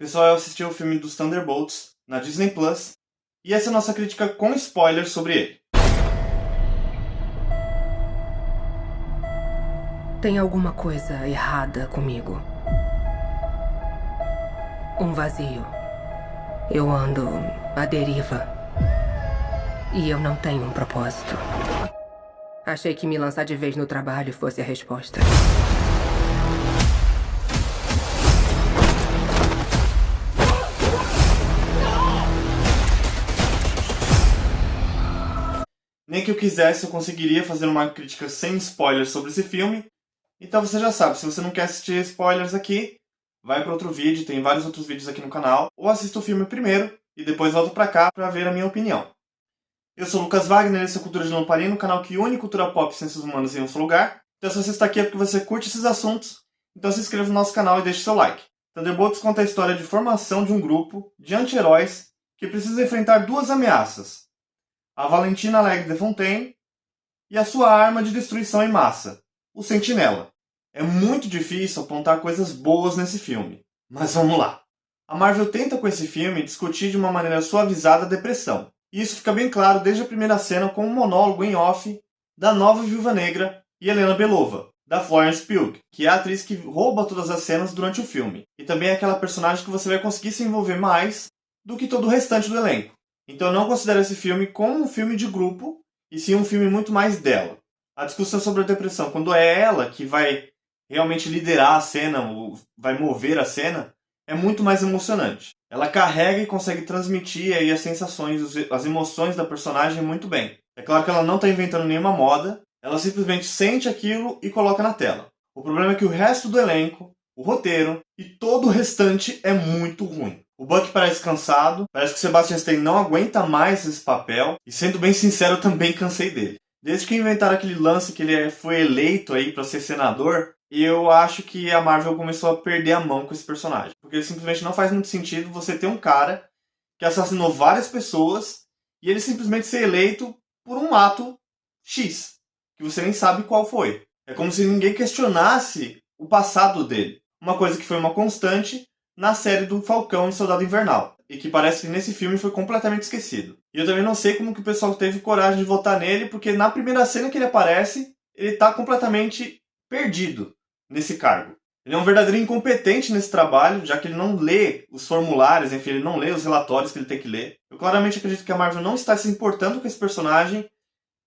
Pessoal, eu assisti o filme dos Thunderbolts na Disney Plus e essa é a nossa crítica com spoilers sobre ele. Tem alguma coisa errada comigo. Um vazio. Eu ando à deriva. E eu não tenho um propósito. Achei que me lançar de vez no trabalho fosse a resposta. Nem que eu quisesse, eu conseguiria fazer uma crítica sem spoilers sobre esse filme. Então você já sabe, se você não quer assistir spoilers aqui, vai para outro vídeo, tem vários outros vídeos aqui no canal. Ou assista o filme primeiro e depois volta para cá para ver a minha opinião. Eu sou o Lucas Wagner, esse é Cultura de Lamparina, um canal que une cultura pop e ciências humanas em um só lugar. Então se você está aqui é porque você curte esses assuntos, então se inscreva no nosso canal e deixe seu like. Thunderbolts conta a história de formação de um grupo de anti-heróis que precisa enfrentar duas ameaças. A Valentina Alegre de Fontaine e a sua arma de destruição em massa, o Sentinela. É muito difícil apontar coisas boas nesse filme, mas vamos lá. A Marvel tenta com esse filme discutir de uma maneira suavizada a depressão. E isso fica bem claro desde a primeira cena com um monólogo em off da nova Viúva Negra e Helena Belova, da Florence Pugh, que é a atriz que rouba todas as cenas durante o filme. E também é aquela personagem que você vai conseguir se envolver mais do que todo o restante do elenco. Então eu não considero esse filme como um filme de grupo, e sim um filme muito mais dela. A discussão sobre a depressão, quando é ela que vai realmente liderar a cena, ou vai mover a cena, é muito mais emocionante. Ela carrega e consegue transmitir aí as sensações, as emoções da personagem muito bem. É claro que ela não está inventando nenhuma moda, ela simplesmente sente aquilo e coloca na tela. O problema é que o resto do elenco, o roteiro e todo o restante é muito ruim. O Buck parece cansado, parece que o Sebastian Stan não aguenta mais esse papel, e sendo bem sincero, eu também cansei dele. Desde que inventaram aquele lance que ele foi eleito aí para ser senador, eu acho que a Marvel começou a perder a mão com esse personagem. Porque simplesmente não faz muito sentido você ter um cara que assassinou várias pessoas e ele simplesmente ser eleito por um ato X, que você nem sabe qual foi. É como se ninguém questionasse o passado dele. Uma coisa que foi uma constante na série do Falcão e Soldado Invernal, e que parece que nesse filme foi completamente esquecido. E eu também não sei como que o pessoal teve coragem de votar nele, porque na primeira cena que ele aparece, ele está completamente perdido nesse cargo. Ele é um verdadeiro incompetente nesse trabalho, já que ele não lê os formulários, enfim, ele não lê os relatórios que ele tem que ler. Eu claramente acredito que a Marvel não está se importando com esse personagem,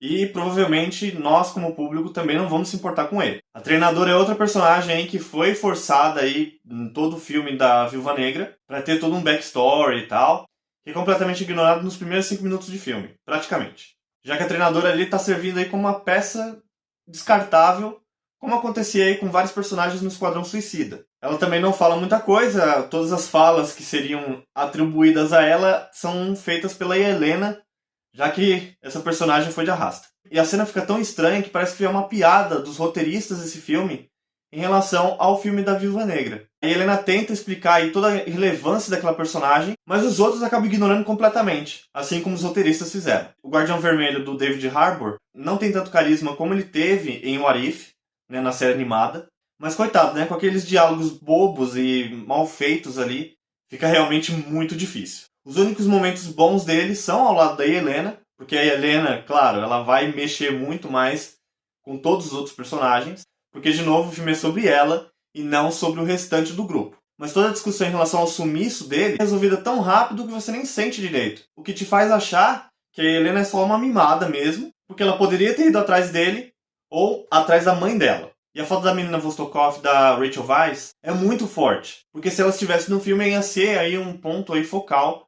e provavelmente nós, como público, também não vamos se importar com ele. A treinadora é outra personagem aí que foi forçada aí em todo o filme da Viúva Negra para ter todo um backstory e tal, que é completamente ignorado nos primeiros 5 minutos de filme, praticamente. Já que a treinadora ali está servindo aí como uma peça descartável, como acontecia aí com vários personagens no Esquadrão Suicida. Ela também não fala muita coisa, todas as falas que seriam atribuídas a ela são feitas pela Helena, já que essa personagem foi de arrasta. E a cena fica tão estranha que parece que é uma piada dos roteiristas desse filme em relação ao filme da Viúva Negra. A Helena tenta explicar aí toda a relevância daquela personagem, mas os outros acabam ignorando completamente, assim como os roteiristas fizeram. O Guardião Vermelho do David Harbour não tem tanto carisma como ele teve em What If, né, na série animada, mas coitado, né, com aqueles diálogos bobos e mal feitos ali, fica realmente muito difícil. Os únicos momentos bons dele são ao lado da Helena, porque a Helena, claro, ela vai mexer muito mais com todos os outros personagens, porque, de novo, o filme é sobre ela e não sobre o restante do grupo. Mas toda a discussão em relação ao sumiço dele é resolvida tão rápido que você nem sente direito. O que te faz achar que a Helena é só uma mimada mesmo, porque ela poderia ter ido atrás dele ou atrás da mãe dela. E a foto da menina Vostokov, da Rachel Weisz, é muito forte, porque se ela estivesse no filme ia ser aí um ponto aí focal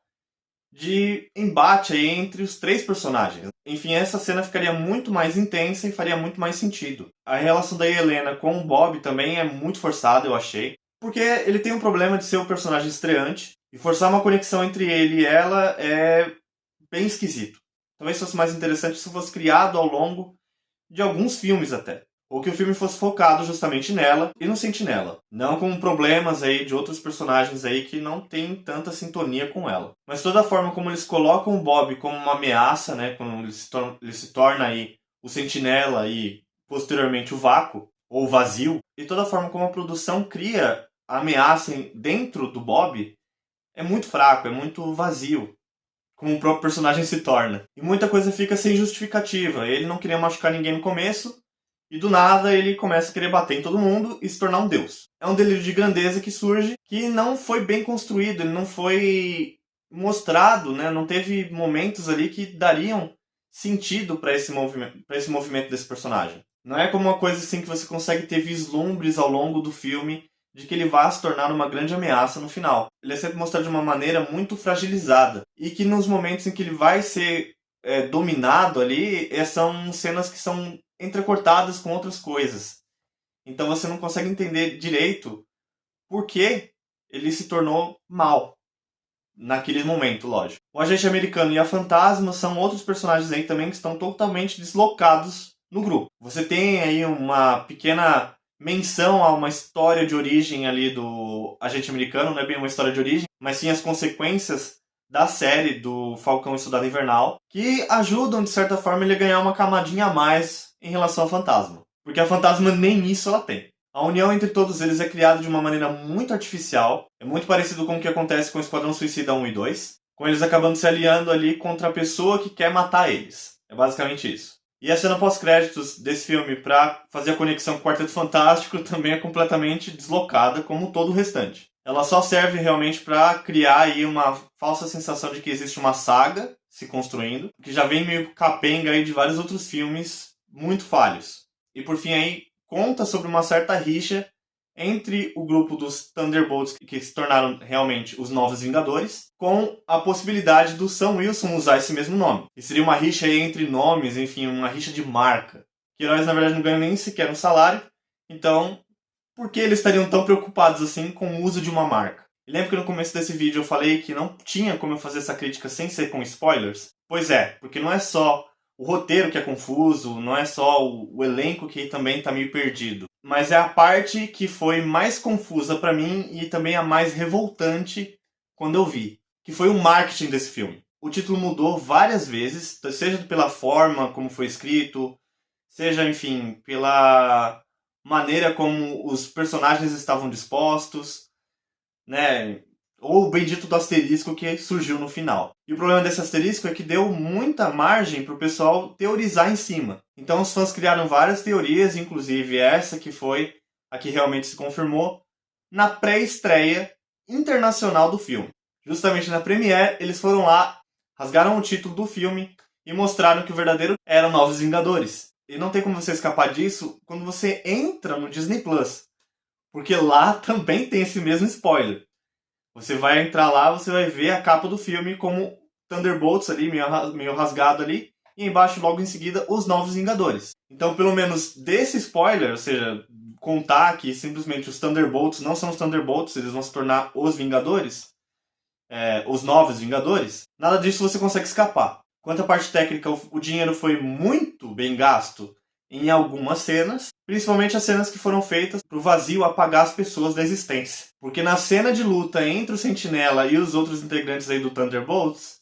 de embate aí entre os três personagens. Enfim, essa cena ficaria muito mais intensa e faria muito mais sentido. A relação da Helena com o Bob também é muito forçada, eu achei, porque ele tem um problema de ser o personagem estreante, e forçar uma conexão entre ele e ela é bem esquisito. Talvez fosse mais interessante se fosse criado ao longo de alguns filmes até. Ou que o filme fosse focado justamente nela e no Sentinela. Não com problemas aí de outros personagens aí que não tem tanta sintonia com ela. Mas toda a forma como eles colocam o Bob como uma ameaça, né? Quando ele se torna aí o Sentinela e posteriormente o Vácuo, ou o Vazio. E toda a forma como a produção cria a ameaça dentro do Bob é muito fraco, é muito vazio, como o próprio personagem se torna. E muita coisa fica sem justificativa. Ele não queria machucar ninguém no começo, e do nada ele começa a querer bater em todo mundo e se tornar um deus. É um delírio de grandeza que surge, que não foi bem construído, ele não foi mostrado, né? Não teve momentos ali que dariam sentido para esse movimento desse personagem. Não é como uma coisa assim que você consegue ter vislumbres ao longo do filme de que ele vai se tornar uma grande ameaça no final. Ele é sempre mostrado de uma maneira muito fragilizada. E que nos momentos em que ele vai ser dominado ali, são cenas que são entrecortadas com outras coisas. Então você não consegue entender direito por que ele se tornou mal. Naquele momento, lógico. O Agente Americano e a Fantasma são outros personagens aí também que estão totalmente deslocados no grupo. Você tem aí uma pequena menção a uma história de origem ali do Agente Americano, não é bem uma história de origem, mas sim as consequências da série do Falcão e Soldado Invernal, que ajudam, de certa forma, ele a ganhar uma camadinha a mais em relação ao Fantasma. Porque a Fantasma nem isso ela tem. A união entre todos eles é criada de uma maneira muito artificial, é muito parecido com o que acontece com o Esquadrão Suicida 1 e 2, com eles acabando se aliando ali contra a pessoa que quer matar eles. É basicamente isso. E a cena pós-créditos desse filme, para fazer a conexão com o Quarteto Fantástico, também é completamente deslocada, como todo o restante. Ela só serve realmente para criar aí uma falsa sensação de que existe uma saga se construindo, que já vem meio capenga aí de vários outros filmes muito falhos. E por fim aí, conta sobre uma certa rixa entre o grupo dos Thunderbolts, que se tornaram realmente os Novos Vingadores, com a possibilidade do Sam Wilson usar esse mesmo nome. E seria uma rixa aí entre nomes, enfim, uma rixa de marca. Que heróis, na verdade, não ganham nem sequer um salário, então por que eles estariam tão preocupados assim com o uso de uma marca? E lembra que no começo desse vídeo eu falei que não tinha como eu fazer essa crítica sem ser com spoilers? Pois é, porque não é só o roteiro que é confuso, não é só o elenco que também está meio perdido, mas é a parte que foi mais confusa para mim e também a mais revoltante quando eu vi, que foi o marketing desse filme. O título mudou várias vezes, seja pela forma como foi escrito, seja, enfim, pela maneira como os personagens estavam dispostos, né? Ou o bendito do asterisco que surgiu no final. E o problema desse asterisco é que deu muita margem para o pessoal teorizar em cima. Então os fãs criaram várias teorias, inclusive essa que foi a que realmente se confirmou na pré-estreia internacional do filme. Justamente na premiere, eles foram lá, rasgaram o título do filme e mostraram que o verdadeiro eram Novos Vingadores. E não tem como você escapar disso quando você entra no Disney Plus, porque lá também tem esse mesmo spoiler. Você vai entrar lá, você vai ver a capa do filme como Thunderbolts ali, meio rasgado ali, e embaixo, logo em seguida, os Novos Vingadores. Então, pelo menos desse spoiler, ou seja, contar que simplesmente os Thunderbolts não são os Thunderbolts, eles vão se tornar os Vingadores, os Novos Vingadores, nada disso você consegue escapar. Quanto à parte técnica, o dinheiro foi muito bem gasto em algumas cenas, principalmente as cenas que foram feitas para o vazio apagar as pessoas da existência. Porque na cena de luta entre o Sentinela e os outros integrantes aí do Thunderbolts,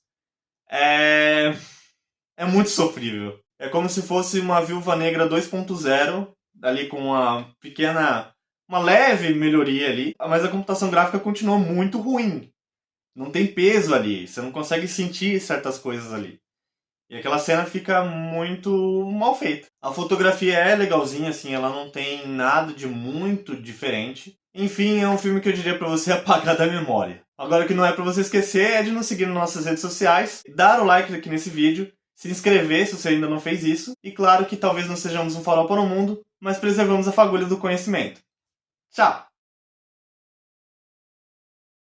é muito sofrível. É como se fosse uma Viúva Negra 2.0, ali com uma leve melhoria ali, mas a computação gráfica continuou muito ruim. Não tem peso ali, você não consegue sentir certas coisas ali. E aquela cena fica muito mal feita. A fotografia é legalzinha, assim, ela não tem nada de muito diferente. Enfim, é um filme que eu diria pra você apagar da memória. Agora o que não é pra você esquecer é de nos seguir nas nossas redes sociais, dar o like aqui nesse vídeo, se inscrever se você ainda não fez isso, e claro que talvez não sejamos um farol para o mundo, mas preservamos a fagulha do conhecimento. Tchau!